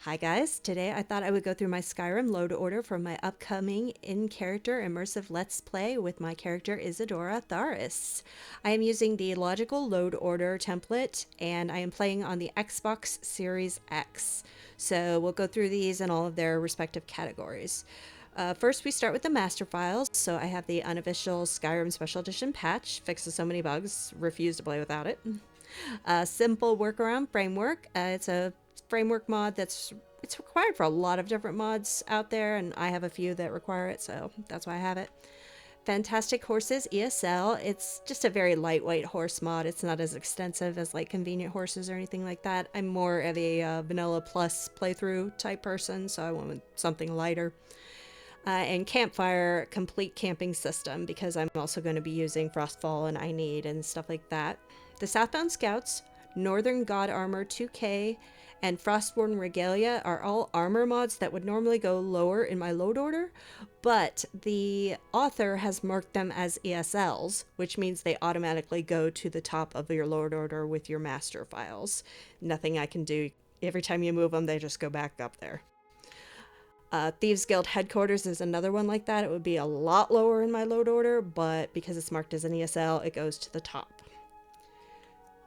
Hi guys, today I thought I would go through my Skyrim load order for my upcoming in-character immersive Let's Play with my character Isadora Tharys. I am using the logical load order template and I am playing on the Xbox Series X. So we'll go through these in all of their respective categories. First we start with the master files, so I have the unofficial Skyrim Special Edition patch, fixes so many bugs, refuse to play without it. Simple workaround framework. It's a framework mod it's required for a lot of different mods out there, and I have a few that require it, so that's why I have it. Fantastic Horses ESL. It's just a very lightweight horse mod. It's not as extensive as like Convenient Horses or anything like that. I'm more of a vanilla plus playthrough type person, so I want something lighter. And Campfire Complete Camping System, because I'm also going to be using Frostfall and I Need and stuff like that. The Southbound Scouts, Northern God Armor 2K, and Frostborn Regalia are all armor mods that would normally go lower in my load order, but the author has marked them as ESLs, which means they automatically go to the top of your load order with your master files. Nothing I can do. Every time you move them, they just go back up there. Thieves Guild Headquarters is another one like that. It would be a lot lower in my load order, but because it's marked as an ESL, it goes to the top.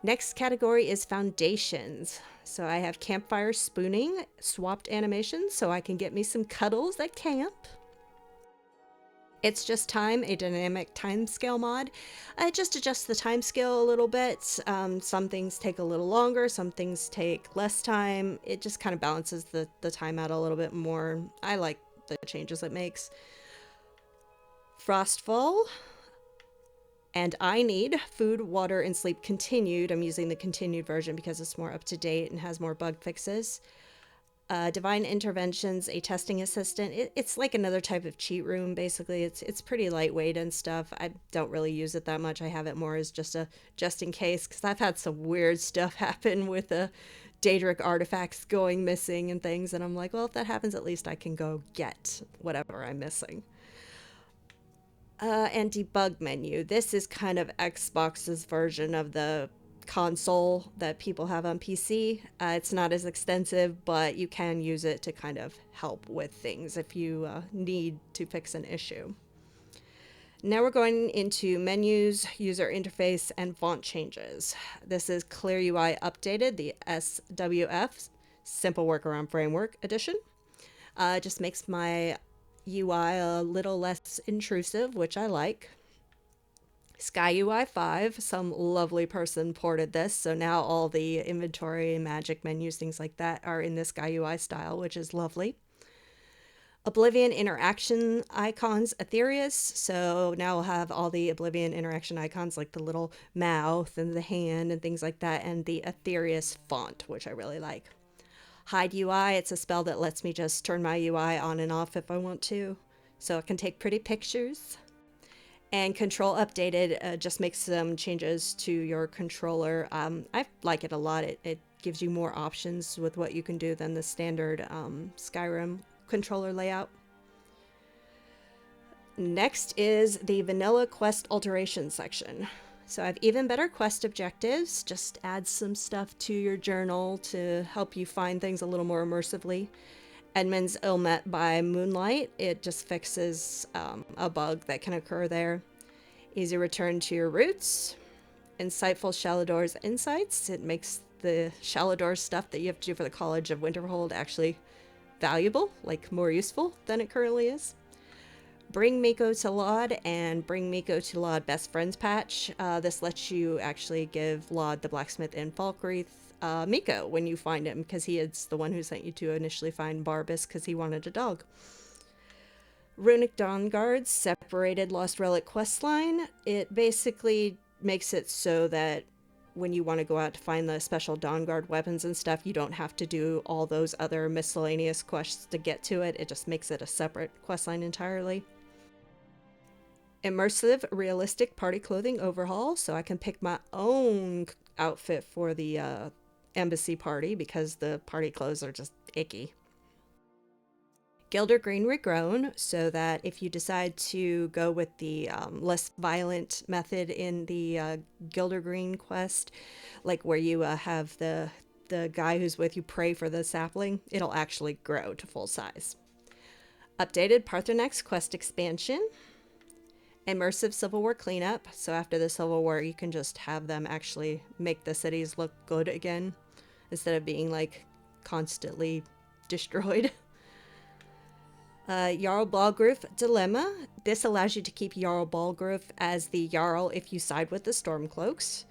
Next category is foundations. So I have campfire spooning, swapped animations, so I can get me some cuddles at camp. It's Just Time, a dynamic timescale mod. I just adjust the timescale a little bit. Some things take a little longer, some things take less time. It just kind of balances the time out a little bit more. I like the changes it makes. Frostfall. And I Need Food, Water, and Sleep Continued. I'm using the continued version because it's more up to date and has more bug fixes. Divine Interventions, a testing assistant. It's like another type of cheat room, basically. It's pretty lightweight and stuff. I don't really use it that much. I have it more as just in case, because I've had some weird stuff happen with the Daedric artifacts going missing and things, and I'm like, well, if that happens, at least I can go get whatever I'm missing. And debug menu. This is kind of Xbox's version of the console that people have on PC. It's not as extensive, but you can use it to kind of help with things if you need to fix an issue. Now we're going into menus, user interface, and font changes. This is Clear UI Updated, the SWF, Simple Workaround Framework Edition. It just makes my UI a little less intrusive, which I like. SkyUI 5, some lovely person ported this, so now all the inventory, magic menus, things like that are in the SkyUI style, which is lovely. Oblivion interaction icons, Aetherius, so now we'll have all the Oblivion interaction icons like the little mouth and the hand and things like that, and the Aetherius font, which I really like. Hide UI, it's a spell that lets me just turn my UI on and off if I want to, so I can take pretty pictures. And Control Updated just makes some changes to your controller. I like it a lot. It gives you more options with what you can do than the standard Skyrim controller layout. Next is the Vanilla Quest Alteration section. So I have even better quest objectives, just add some stuff to your journal to help you find things a little more immersively. Edmund's Ill Met by Moonlight, it just fixes a bug that can occur there. Easy return to your roots. Insightful Shalador's Insights, it makes the Shalador stuff that you have to do for the College of Winterhold actually valuable, like more useful than it currently is. Bring Miko to Laud and Bring Miko to Laud Best Friends patch. This lets you actually give Laud the blacksmith in Falkreath Miko when you find him, because he is the one who sent you to initially find Barbas because he wanted a dog. Runic Dawn Guards, separated Lost Relic questline. It basically makes it so that when you want to go out to find the special Dawn Guard weapons and stuff, you don't have to do all those other miscellaneous quests to get to it. It just makes it a separate questline entirely. Immersive realistic party clothing overhaul, so I can pick my own outfit for the embassy party because the party clothes are just icky. Gilder Green Regrown, so that if you decide to go with the less violent method in the Gilder Green quest, like where you have the the guy who's with you pray for the sapling, it'll actually grow to full size. Updated Parthenax quest expansion. Immersive Civil War cleanup. So after the Civil War, you can just have them actually make the cities look good again instead of being like constantly destroyed. Jarl Balgruf Dilemma. This allows you to keep Jarl Balgruf as the Jarl if you side with the Stormcloaks.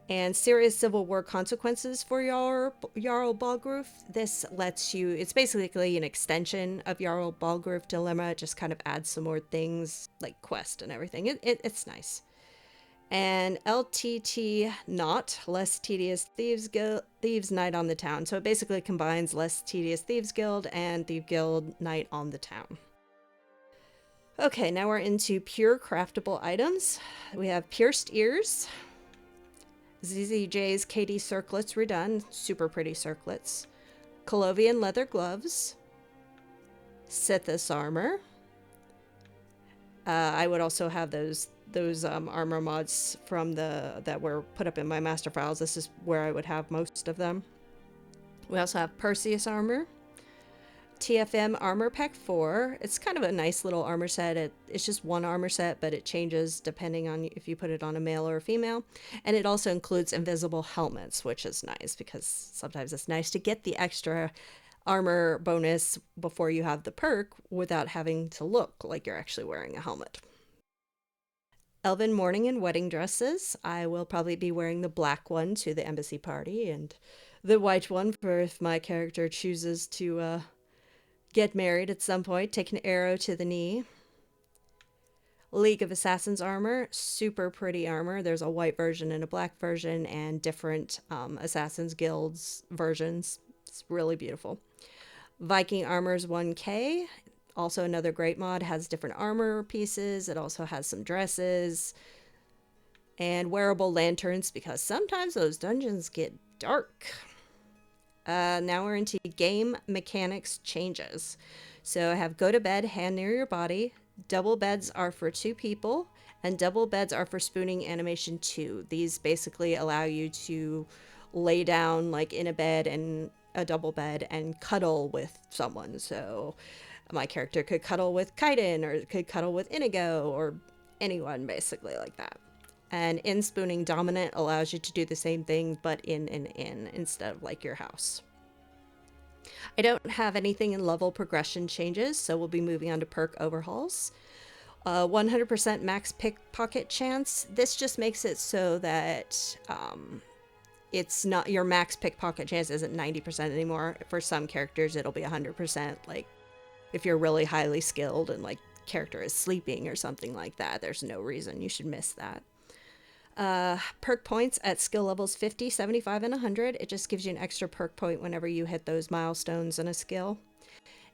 And serious Civil War consequences for Jarl Balgruf. This lets you, it's basically an extension of Jarl Balgruf Dilemma. It just kind of adds some more things like quest and everything. It's nice. And LTT Not, Less Tedious Thieves Night on the Town. So it basically combines Less Tedious Thieves Guild and Thief Guild Night on the Town. Okay, now we're into pure craftable items. We have Pierced Ears, ZZJ's KD circlets redone, super pretty circlets. Colovian leather gloves. Sithis armor. I would also have those armor mods from that were put up in my master files. This is where I would have most of them. We also have Perseus armor. TFM Armor Pack 4. It's kind of a nice little armor set. It's just one armor set, but it changes depending on if you put it on a male or a female. And it also includes invisible helmets, which is nice because sometimes it's nice to get the extra armor bonus before you have the perk without having to look like you're actually wearing a helmet. Elven mourning and wedding dresses. I will probably be wearing the black one to the embassy party and the white one for if my character chooses to get married at some point, take an arrow to the knee. League of Assassins armor, super pretty armor. There's a white version and a black version and different Assassins Guilds versions. It's really beautiful. Viking Armor's 1K, also another great mod, has different armor pieces. It also has some dresses and wearable lanterns because sometimes those dungeons get dark. Now we're into game mechanics changes. So I have go to bed, hand near your body. Double beds are for 2 people, and double beds are for spooning animation 2. These basically allow you to lay down like in a bed and a double bed and cuddle with someone. So my character could cuddle with Kaiden or could cuddle with Inigo or anyone basically like that. And in spooning dominant allows you to do the same thing, but in an inn instead of like your house. I don't have anything in level progression changes, so we'll be moving on to perk overhauls. 100% max pickpocket chance. This just makes it so that it's not your max pickpocket chance isn't 90% anymore. For some characters, it'll be 100%. Like if you're really highly skilled and like character is sleeping or something like that, there's no reason you should miss that. Perk points at skill levels 50, 75, and 100. It just gives you an extra perk point whenever you hit those milestones in a skill.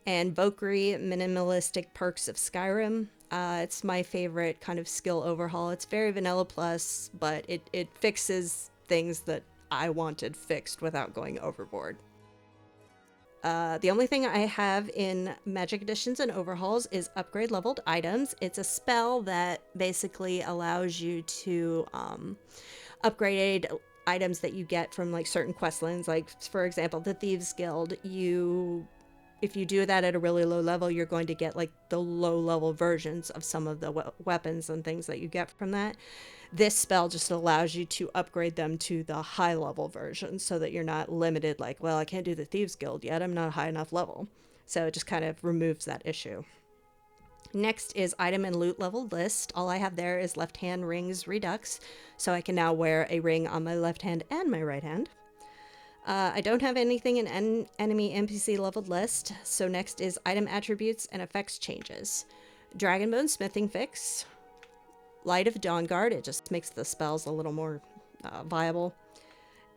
And Valkyrie minimalistic perks of Skyrim. It's my favorite kind of skill overhaul. It's very vanilla plus, but it fixes things that I wanted fixed without going overboard. The only thing I have in Magic Editions and Overhauls is upgrade leveled items. It's a spell that basically allows you to upgrade items that you get from like certain questlines. Like for example, the Thieves Guild, if you do that at a really low level, you're going to get like the low level versions of some of the weapons and things that you get from that. This spell just allows you to upgrade them to the high level version so that you're not limited like, well, I can't do the Thieves Guild yet. I'm not a high enough level. So it just kind of removes that issue. Next is item and loot level list. All I have there is left hand rings redux. So I can now wear a ring on my left hand and my right hand. I don't have anything in enemy NPC leveled list. So next is item attributes and effects changes. Dragonbone smithing fix. Light of Dawnguard, it just makes the spells a little more viable.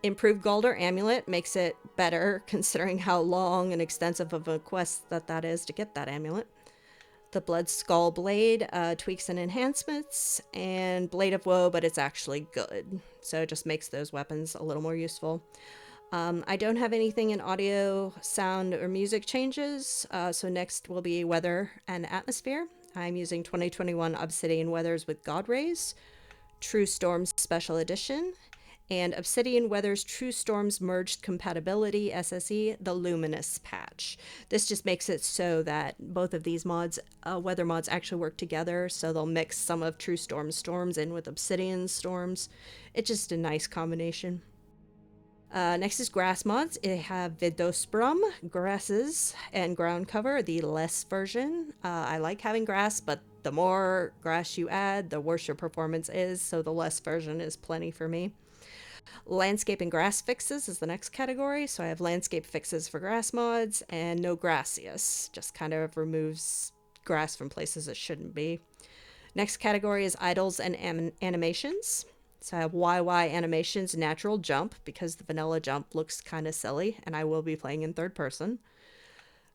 Improved Galder Amulet makes it better considering how long and extensive of a quest that is to get that amulet. The Blood Skull Blade tweaks and enhancements, and Blade of Woe, but it's actually good. So it just makes those weapons a little more useful. I don't have anything in audio, sound, or music changes, so next will be weather and atmosphere. I'm using 2021 Obsidian Weathers with God Rays, True Storm Special Edition, And Obsidian Weather's True Storms Merged Compatibility SSE, the Luminous patch. This just makes it so that both of these mods, weather mods, actually work together. So they'll mix some of True Storm's storms in with Obsidian storms. It's just a nice combination. Next is grass mods. I have Vidosprum, grasses, and ground cover, the less version. I like having grass, but the more grass you add, the worse your performance is, so the less version is plenty for me. Landscape and grass fixes is the next category. So I have landscape fixes for grass mods and no gracias, just kind of removes grass from places it shouldn't be. Next category is idols and animations. So I have YY animations, natural jump, because the vanilla jump looks kind of silly, and I will be playing in third person.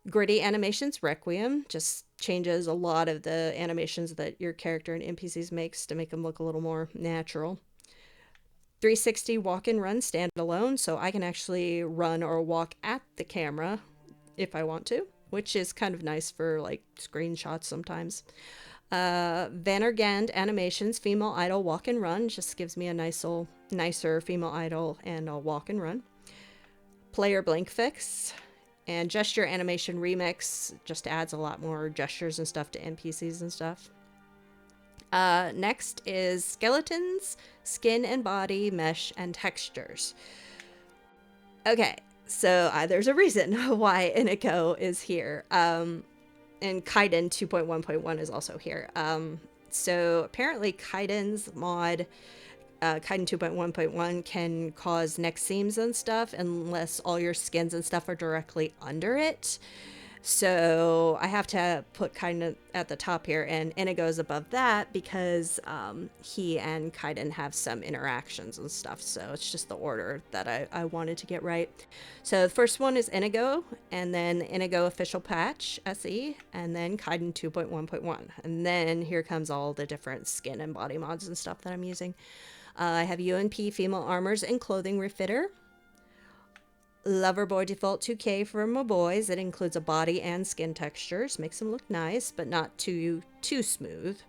Gritty animations, Requiem, just changes a lot of the animations that your character and NPCs makes to make them look a little more natural. 360 walk and run standalone, so I can actually run or walk at the camera if I want to, which is kind of nice for like screenshots sometimes. Vannergand animations, female idol walk and run, just gives me a nicer female idol and I'll walk and run. Player blink fix and gesture animation remix just adds a lot more gestures and stuff to NPCs and stuff. Next is skeletons, skin and body, mesh, and textures. Okay, so there's a reason why Iniko is here. And Kaiden 2.1.1 is also here. So apparently Kaiden's mod, Kaiden 2.1.1 can cause neck seams and stuff unless all your skins and stuff are directly under it. So I have to put Kaiden at the top here, and Inigo's above that because he and Kaiden have some interactions and stuff. So it's just the order that I wanted to get right. So the first one is Inigo, and then Inigo Official Patch SE, and then Kaiden 2.1.1. And then here comes all the different skin and body mods and stuff that I'm using. I have UNP Female Armors and Clothing Refitter. Loverboy Default 2K for my boys. It includes a body and skin textures. Makes them look nice, but not too smooth.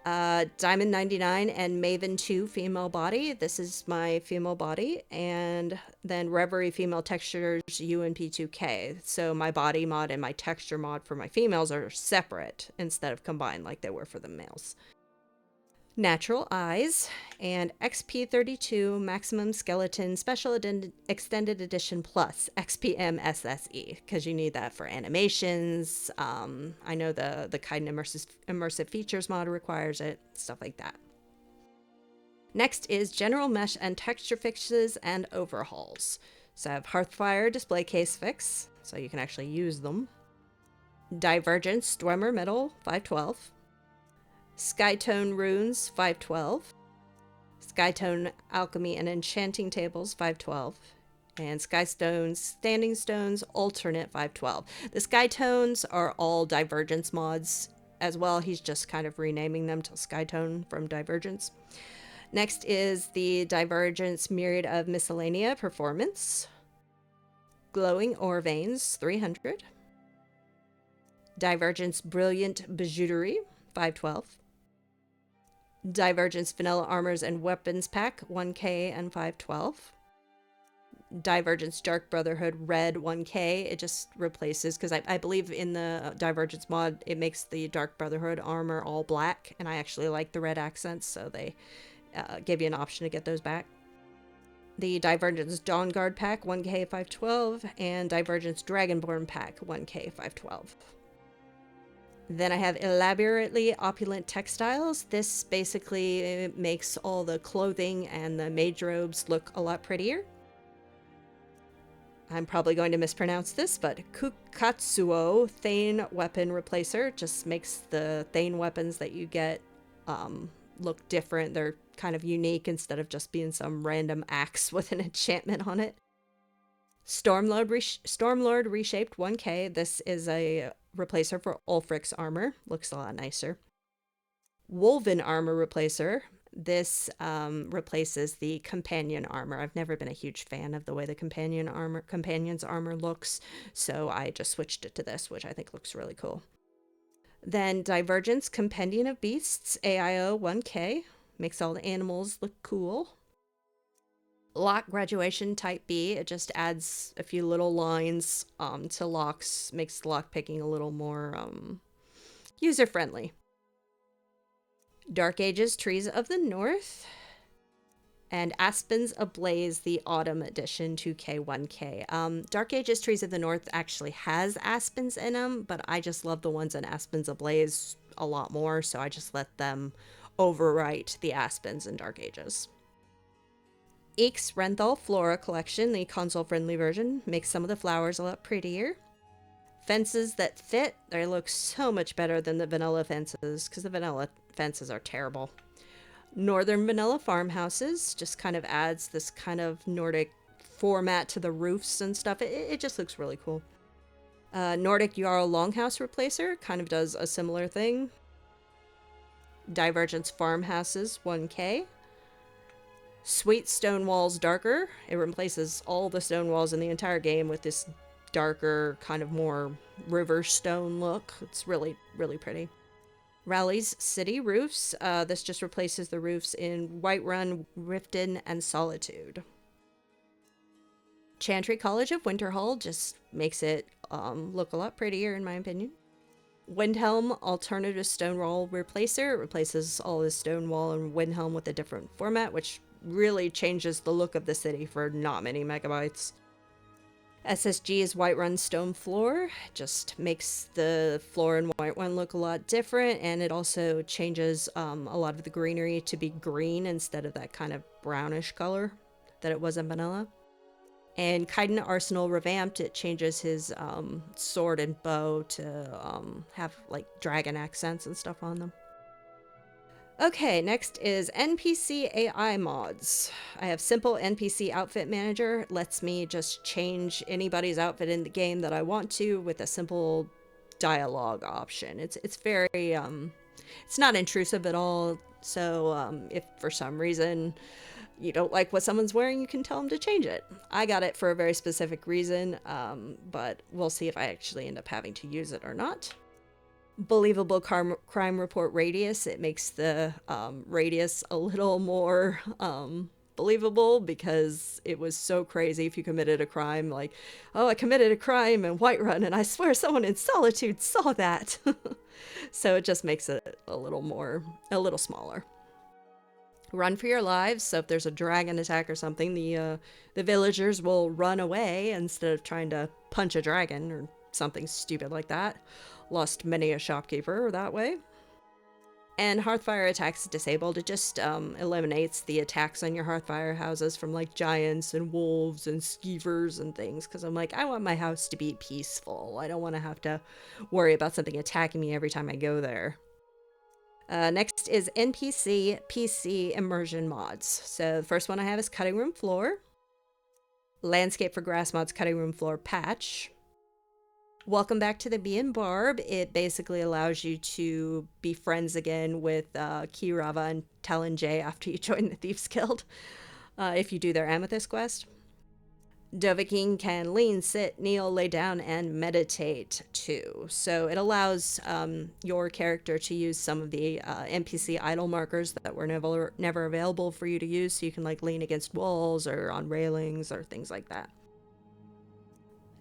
Diamond 99 and Maven 2 female body. This is my female body. And then Reverie female textures UNP 2K. So my body mod and my texture mod for my females are separate instead of combined like they were for the males. Natural Eyes, and XP32 Maximum Skeleton Special Extended Edition Plus XPM SSE, because you need that for animations. I know the Kaiden immersive features mod requires it, stuff like that. Next is General Mesh and Texture Fixes and Overhauls. So I have Hearthfire Display Case Fix, so you can actually use them. Divergence Dwemer Metal 512. Skytone Runes 512, Skytone Alchemy and Enchanting Tables 512, and Skystones Standing Stones Alternate 512. The Skytones are all Divergence mods as well. He's just kind of renaming them to Skytone from Divergence. Next is the Divergence Myriad of Miscellanea Performance, Glowing Ore Veins 300, Divergence Brilliant Bijouterie 512, Divergence Vanilla Armors and Weapons Pack 1K and 512. Divergence Dark Brotherhood Red 1K. It just replaces, because I believe in the Divergence mod, it makes the Dark Brotherhood armor all black, and I actually like the red accents, so they give you an option to get those back. The Divergence Dawn Guard Pack 1K 512, and Divergence Dragonborn Pack 1K 512. Then I have Elaborately Opulent Textiles. This basically makes all the clothing and the mage robes look a lot prettier. I'm probably going to mispronounce this, but Kukatsuo Thane Weapon Replacer just makes the Thane weapons that you get look different. They're kind of unique instead of just being some random axe with an enchantment on it. Stormlord Reshaped 1K. This is a replacer for Ulfric's armor. Looks a lot nicer. Wolven Armor Replacer. This replaces the companion armor. I've never been a huge fan of the way the companion's armor looks, so I just switched it to this, which I think looks really cool. Then Divergence Compendium of Beasts AIO 1K. Makes all the animals look cool. Lock graduation type B, it just adds a few little lines to locks, makes lock picking a little more user friendly. Dark Ages Trees of the North, and Aspens Ablaze, the Autumn Edition 2K1K. Dark Ages Trees of the North actually has aspens in them, but I just love the ones in Aspens Ablaze a lot more, so I just let them overwrite the aspens in Dark Ages. Eek's Renthal Flora Collection, the console-friendly version, makes some of the flowers a lot prettier. Fences that fit, they look so much better than the vanilla fences, because the vanilla fences are terrible. Northern Vanilla Farmhouses just kind of adds this kind of Nordic format to the roofs and stuff. It just looks really cool. Nordic Jarl Longhouse Replacer kind of does a similar thing. Divergence Farmhouses 1K. Sweet Stone Walls Darker. It replaces all the stone walls in the entire game with this darker, kind of more river stone look. It's really, really pretty. Rally's City Roofs. This just replaces the roofs in Whiterun, Riften, and Solitude. Chantry College of Winterhall just makes it look a lot prettier, in my opinion. Windhelm Alternative Stonewall Replacer. It replaces all the Stonewall and Windhelm with a different format, which really changes the look of the city for not many megabytes. SSG's Whiterun Stone Floor just makes the floor in Whiterun look a lot different, and it also changes a lot of the greenery to be green instead of that kind of brownish color that it was in vanilla. And Kaiden Arsenal Revamped, it changes his sword and bow to have like dragon accents and stuff on them. Okay, next is NPC AI mods. I have Simple NPC Outfit Manager. Lets me just change anybody's outfit in the game that I want to with a simple dialogue option. It's very it's not intrusive at all. So if for some reason you don't like what someone's wearing, you can tell them to change it. I got it for a very specific reason, but we'll see if I actually end up having to use it or not. Believable crime report radius. It makes the radius a little more believable, because it was so crazy if you committed a crime, like, oh, I committed a crime in Whiterun and I swear someone in Solitude saw that. So it just makes it a little smaller. Run for your lives. So if there's a dragon attack or something, the villagers will run away instead of trying to punch a dragon or something stupid like that. Lost many a shopkeeper that way. And Hearthfire attacks disabled. It just eliminates the attacks on your Hearthfire houses from like giants and wolves and skeevers and things, because I'm like, I want my house to be peaceful. I don't want to have to worry about something attacking me every time I go there. Next is NPC PC immersion mods. So the first one I have is Cutting Room Floor. Landscape for Grass mods Cutting Room Floor patch. Welcome back to the Bee and Barb. It basically allows you to be friends again with Kirava and Talon J after you join the Thieves Guild, if you do their Amethyst quest. Dovahkiin can lean, sit, kneel, lay down, and meditate too. So it allows your character to use some of the NPC idle markers that were never available for you to use, so you can like lean against walls or on railings or things like that.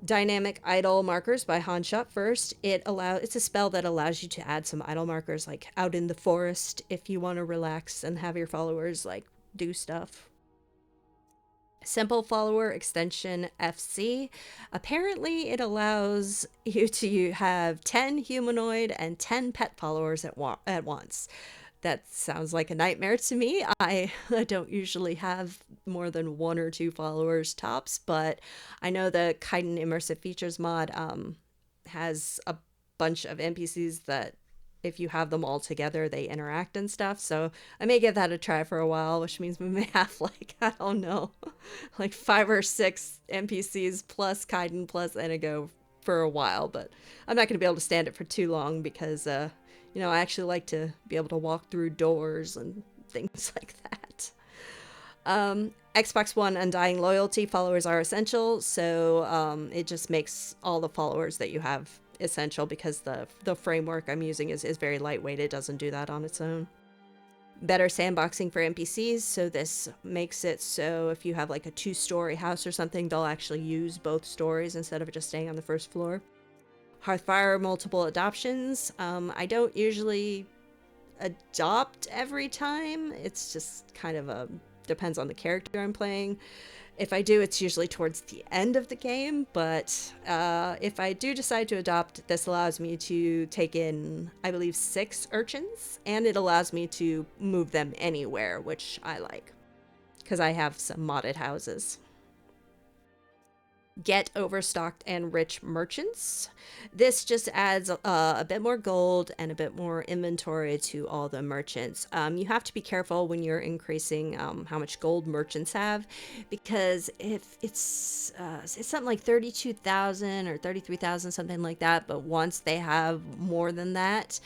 Dynamic idle markers by Hanshot first. It's a spell that allows you to add some idle markers like out in the forest if you want to relax and have your followers like do stuff. Simple follower extension FC. Apparently it allows you to have 10 humanoid and 10 pet followers at once. That sounds like a nightmare to me. I don't usually have more than 1 or 2 followers tops, but I know the Kaiden Immersive Features mod has a bunch of NPCs that if you have them all together, they interact and stuff. So I may give that a try for a while, which means we may have like, I don't know, like 5 or 6 NPCs plus Kaiden plus Inigo for a while, but I'm not going to be able to stand it for too long because, you know, I actually like to be able to walk through doors and things like that. Xbox One Undying Loyalty followers are essential, so it just makes all the followers that you have essential because the framework I'm using is very lightweight. It doesn't do that on its own. Better sandboxing for NPCs, so this makes it so if you have like a 2-story house or something, they'll actually use both stories instead of just staying on the first floor. Hearthfire multiple adoptions. I don't usually adopt every time. It's just kind of depends on the character I'm playing. If I do, it's usually towards the end of the game, but if I do decide to adopt, this allows me to take in, I believe, 6 urchins, and it allows me to move them anywhere, which I like, because I have some modded houses. Get overstocked and rich merchants. This just adds a bit more gold and a bit more inventory to all the merchants. You have to be careful when you're increasing how much gold merchants have, because if it's something like 32,000 or 33,000, something like that, but once they have more than that,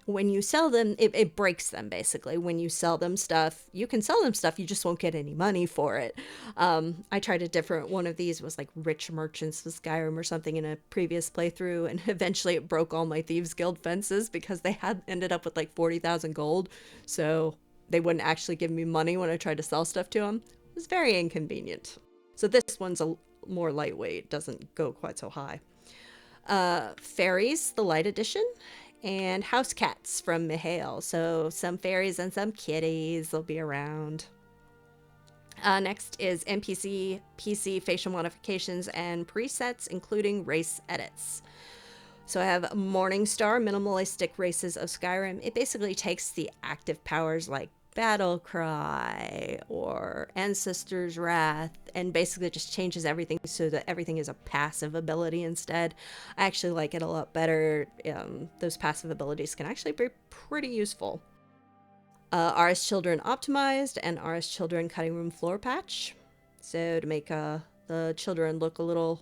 when you sell them, it breaks them basically. When you sell them stuff, you can sell them stuff, you just won't get any money for it. I tried a different one of these, was like rich merchants with Skyrim or something in a previous playthrough, and eventually it broke all my Thieves Guild fences because they had ended up with like 40,000 gold, so they wouldn't actually give me money when I tried to sell stuff to them. It was very inconvenient. So this one's a more lightweight, doesn't go quite so high. Fairies, the light edition, and house cats from Mihail. So some fairies and some kitties will be around. Next is NPC PC facial modifications and presets, including race edits. So I have Morningstar, minimalistic races of Skyrim. It basically takes the active powers like Battle Cry or Ancestor's Wrath and basically just changes everything so that everything is a passive ability instead. I actually like it a lot better. Those passive abilities can actually be pretty useful. RS Children Optimized and RS Children Cutting Room Floor Patch. So to make the children look a little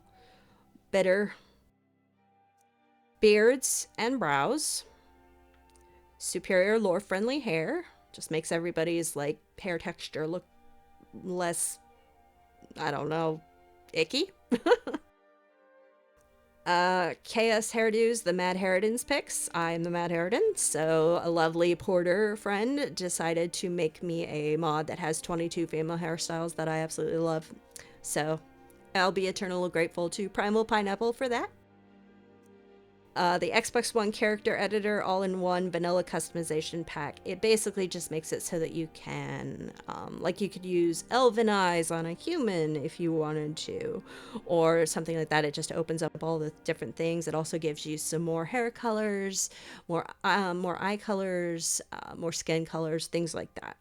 better. Beards and brows. Superior lore friendly hair. Just makes everybody's like hair texture look less, I don't know, icky. Chaos hairdos, the Mad Harridans picks. I'm the Mad Harridan, so a lovely porter friend decided to make me a mod that has 22 female hairstyles that I absolutely love. So I'll be eternally grateful to Primal Pineapple for that. The Xbox One character editor all-in-one vanilla customization pack. It basically just makes it so that you can, like you could use elven eyes on a human if you wanted to, or something like that. It just opens up all the different things. It also gives you some more hair colors, more eye colors, more skin colors, things like that.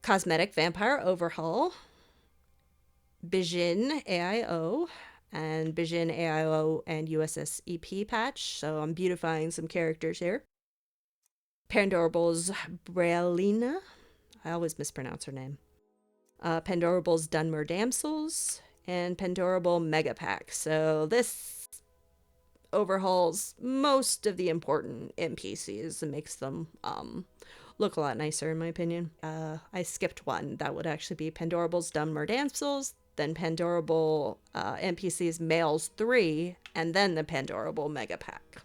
Cosmetic vampire overhaul. Bijin AIO. And Bijin AIO and USS EP patch, so I'm beautifying some characters here. Pandorable's Braelina, I always mispronounce her name. Pandorable's Dunmer Damsels, and Pandorable Mega Pack. So this overhauls most of the important NPCs and makes them look a lot nicer in my opinion. I skipped one. That would actually be Pandorable's Dunmer Damsels, then Pandorable NPCs Males 3, and then the Pandorable Mega Pack.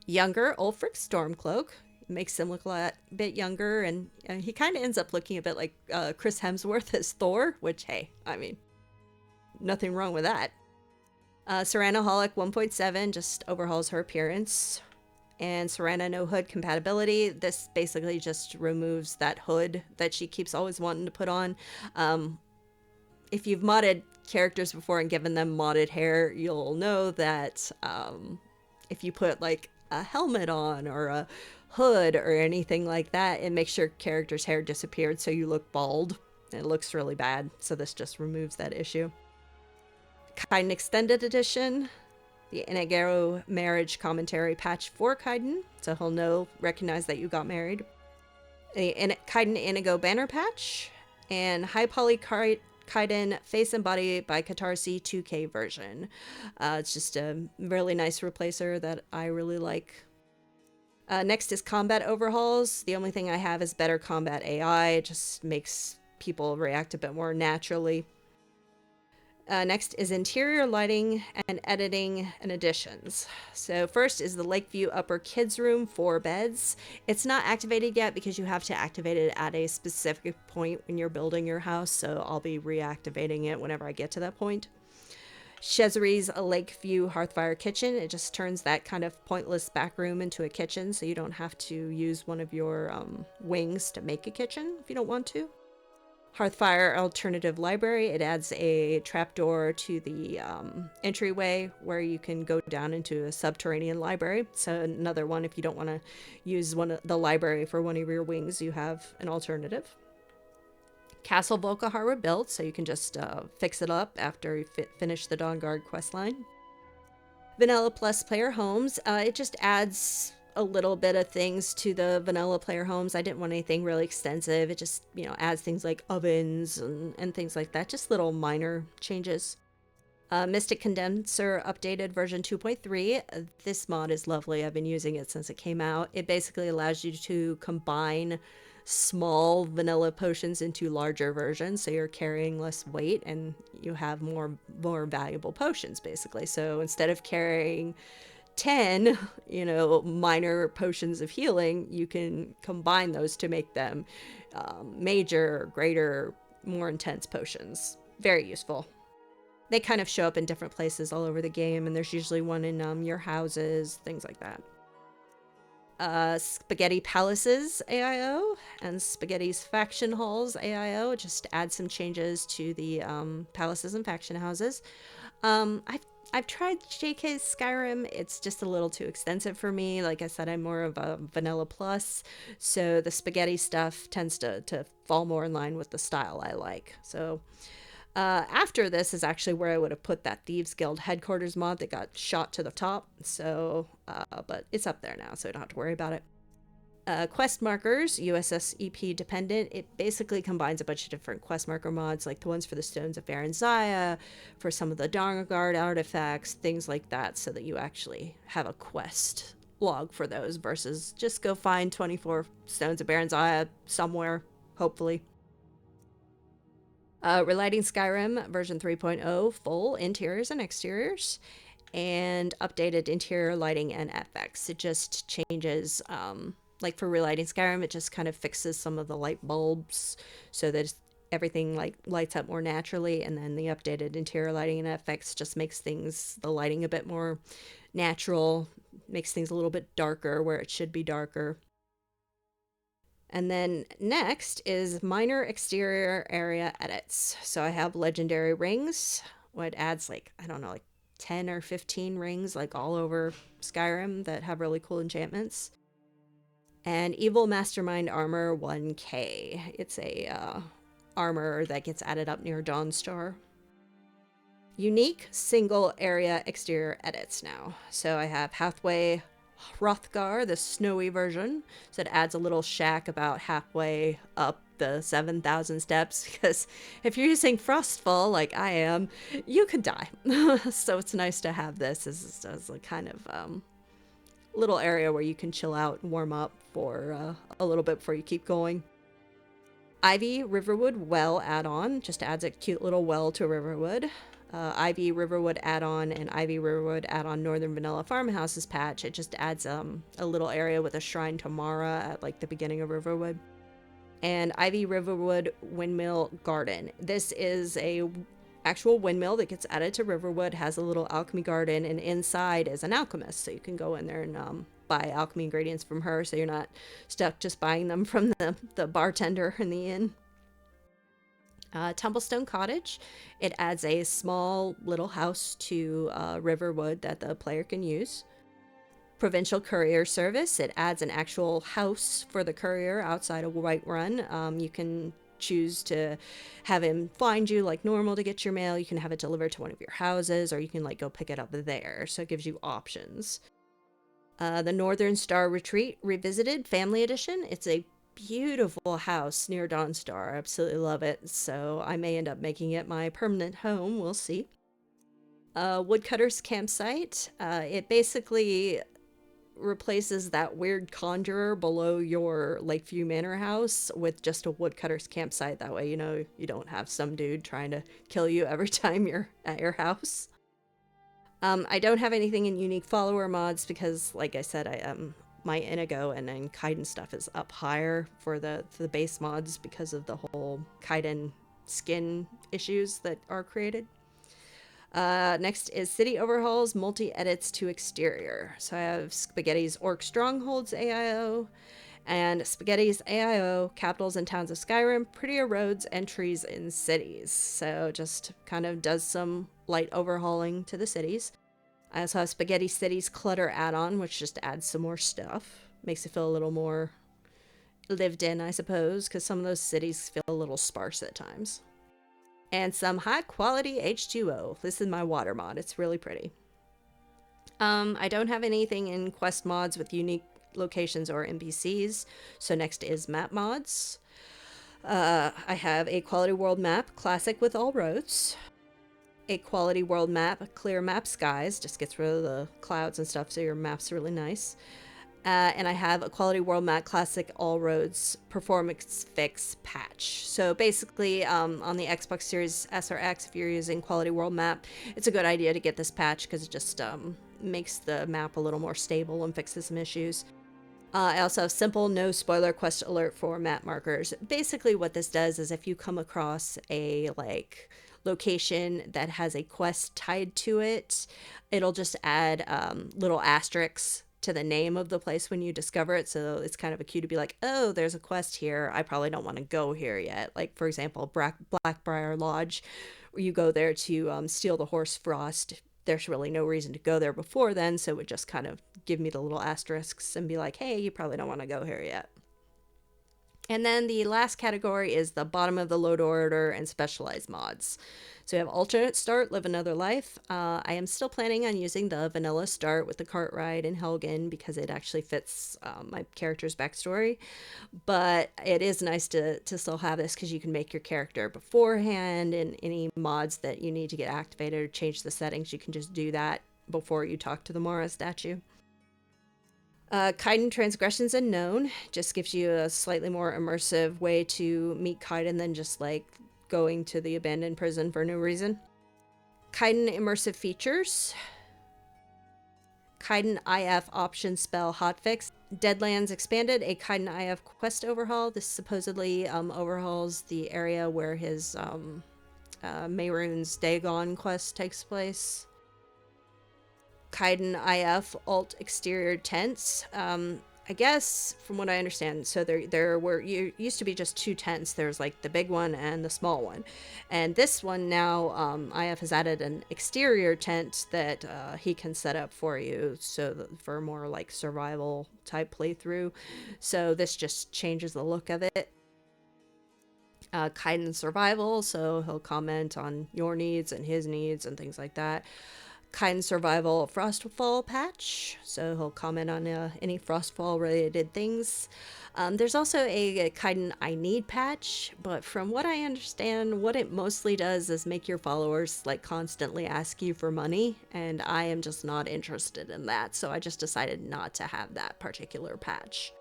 Younger Ulfric Stormcloak. Makes him look a bit younger, and he kind of ends up looking a bit like Chris Hemsworth as Thor, which, hey, I mean, nothing wrong with that. Seranoholic 1.7 just overhauls her appearance. And Serana no hood compatibility. This basically just removes that hood that she keeps always wanting to put on. If you've modded characters before and given them modded hair, you'll know that if you put like a helmet on or a hood or anything like that, it makes your character's hair disappeared so you look bald. It looks really bad, so this just removes that issue. Kaiden Extended Edition. The Inagero marriage commentary patch for Kaiden, so he'll recognize that you got married. The Kaiden Inigo banner patch, and High Poly Kaiden Face and Body by Katarsi 2K version. It's just a really nice replacer that I really like. Next is combat overhauls. The only thing I have is better combat AI. It just makes people react a bit more naturally. Next is interior lighting and editing and additions. So first is the Lakeview Upper Kids Room, 4 beds. It's not activated yet because you have to activate it at a specific point when you're building your house, so I'll be reactivating it whenever I get to that point. Cheseree's a Lakeview Hearthfire Kitchen. It just turns that kind of pointless back room into a kitchen, so you don't have to use one of your wings to make a kitchen if you don't want to. Hearthfire Alternative Library. It adds a trapdoor to the entryway where you can go down into a subterranean library. So another one, if you don't want to use the library for one of your wings, you have an alternative. Castle Volkihar rebuilt, so you can just fix it up after you finish the Dawnguard questline. Vanilla Plus player homes. It just adds a little bit of things to the vanilla player homes. I didn't want anything really extensive. It just, adds things like ovens and things like that. Just little minor changes. Mystic Condenser updated version 2.3. This mod is lovely. I've been using it since it came out. It basically allows you to combine small vanilla potions into larger versions, so you're carrying less weight and you have more valuable potions, basically. So instead of carrying 10 minor potions of healing, you can combine those to make them major, greater, more intense potions. Very useful. They kind of show up in different places all over the game, and there's usually one in your houses, things like that. Spaghetti Palaces AIO and Spaghetti's Faction Halls AIO. Just add some changes to the palaces and faction houses. I've tried JK Skyrim. It's just a little too extensive for me. Like I said, I'm more of a vanilla plus, so the spaghetti stuff tends to fall more in line with the style I like. So after this is actually where I would have put that Thieves Guild headquarters mod that got shot to the top. So, but it's up there now, so I don't have to worry about it. Quest markers, USS EP dependent. It basically combines a bunch of different quest marker mods, like the ones for the Stones of Baron Zaya, for some of the Dawnguard artifacts, things like that, so that you actually have a quest log for those versus just go find 24 Stones of Baron Zaya somewhere, hopefully. Relighting Skyrim version 3.0, full interiors and exteriors, and updated interior lighting and FX. It just changes, like for relighting Skyrim, it just kind of fixes some of the light bulbs so that everything like lights up more naturally, and then the updated interior lighting and FX just makes the lighting a bit more natural, makes things a little bit darker where it should be darker. And then next is minor exterior area edits. So I have legendary rings, what adds like, I don't know, like 10 or 15 rings like all over Skyrim that have really cool enchantments. And Evil Mastermind Armor 1K. It's a armor that gets added up near Dawnstar. Unique single area exterior edits now. So I have Hathaway Hrothgar, the snowy version. So it adds a little shack about halfway up the 7,000 steps, because if you're using Frostfall like I am, you could die. So it's nice to have this as a kind of little area where you can chill out and warm up for a little bit before you keep going. Ivy Riverwood Well add-on just adds a cute little well to Riverwood. Ivy Riverwood add-on and Ivy Riverwood add-on Northern Vanilla Farmhouses patch. It just adds a little area with a shrine to Mara at like the beginning of Riverwood. And Ivy Riverwood Windmill Garden. This is a actual windmill that gets added to Riverwood, has a little alchemy garden, and inside is an alchemist, so you can go in there and buy alchemy ingredients from her, so you're not stuck just buying them from the bartender in the inn. Tumblestone Cottage. It adds a small little house to Riverwood that the player can use. Provincial Courier Service. It adds an actual house for the courier outside of Whiterun. You can choose to have him find you like normal to get your mail. You can have it delivered to one of your houses, or you can like go pick it up there. So it gives you options. The Northern Star Retreat Revisited Family Edition. It's a beautiful house near Dawnstar. I absolutely love it. So I may end up making it my permanent home. We'll see. Woodcutter's Campsite. It basically replaces that weird conjurer below your Lakeview Manor house with just a woodcutter's campsite. That way, you know, you don't have some dude trying to kill you every time you're at your house. I don't have anything in unique follower mods because, like I said, my Inigo and then Kaiden stuff is up higher for the base mods because of the whole Kaiden skin issues that are created. Next is City Overhauls, multi-edits to exterior. So I have Spaghetti's Orc Strongholds AIO, and Spaghetti's AIO, capitals and towns of Skyrim, prettier roads and trees in cities. So just kind of does some light overhauling to the cities. I also have Spaghetti City's Clutter add-on, which just adds some more stuff. Makes it feel a little more lived in, I suppose, because some of those cities feel a little sparse at times. And some high quality H2O. This is my water mod. It's really pretty. I don't have anything in quest mods with unique locations or NPCs. So next is map mods. I have a quality world map, classic with all roads. A quality world map, clear map skies, just gets rid of the clouds and stuff, so your map's really nice. And I have a quality world map, classic all roads, performance fix patch. So basically, on the Xbox Series S or X, if you're using quality world map, it's a good idea to get this patch because it just makes the map a little more stable and fixes some issues. I also have simple no spoiler quest alert for map markers. Basically what this does is if you come across a location that has a quest tied to it, it'll just add little asterisks to the name of the place when you discover it. So it's kind of a cue to be like, oh, there's a quest here. I probably don't want to go here yet. Like, for example, Blackbriar Lodge, where you go there to steal the Horse Frost. There's really no reason to go there before then, so it would just kind of give me the little asterisks and be like, hey, you probably don't want to go here yet. And then the last category is the bottom of the load order and specialized mods. So we have alternate start, live another life. I am still planning on using the vanilla start with the cart ride and Helgen because it actually fits my character's backstory. But it is nice to still have this because you can make your character beforehand, and any mods that you need to get activated or change the settings, you can just do that before you talk to the Mara statue. Kaiden Transgressions Unknown just gives you a slightly more immersive way to meet Kaiden than just like going to the abandoned prison for no reason. Kaiden Immersive Features. Kaiden IF Option Spell Hotfix. Deadlands Expanded, a Kaiden IF quest overhaul. This supposedly overhauls the area where his Mehrunes Dagon quest takes place. Kaiden IF Alt Exterior Tents. I guess from what I understand, so there used to be just two tents. There's like the big one and the small one, and this one now IF has added an exterior tent that he can set up for you, so for more like survival type playthrough. So this just changes the look of it. Kaiden Survival, so he'll comment on your needs and his needs and things like that. Kaiden Survival Frostfall patch, so he'll comment on any Frostfall related things. There's also a Kaiden I Need patch, but from what I understand, what it mostly does is make your followers like constantly ask you for money, and I am just not interested in that, so I just decided not to have that particular patch.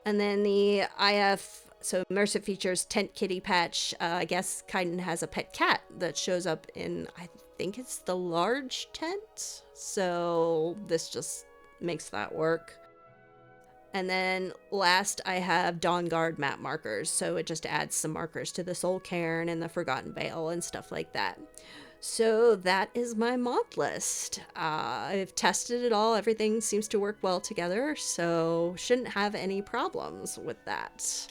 And then the IF, so Immersive Features Tent Kitty patch, I guess Kaiden has a pet cat that shows up in, I think it's the large tent, so this just makes that work. And then last I have Dawnguard map markers, so it just adds some markers to the Soul Cairn and the Forgotten Vale and stuff like that. So that is my mod list. I've tested it all, everything seems to work well together, so shouldn't have any problems with that.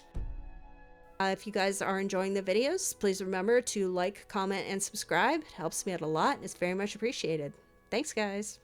If you guys are enjoying the videos, please remember to like, comment, and subscribe. It helps me out a lot and it's very much appreciated. Thanks, guys.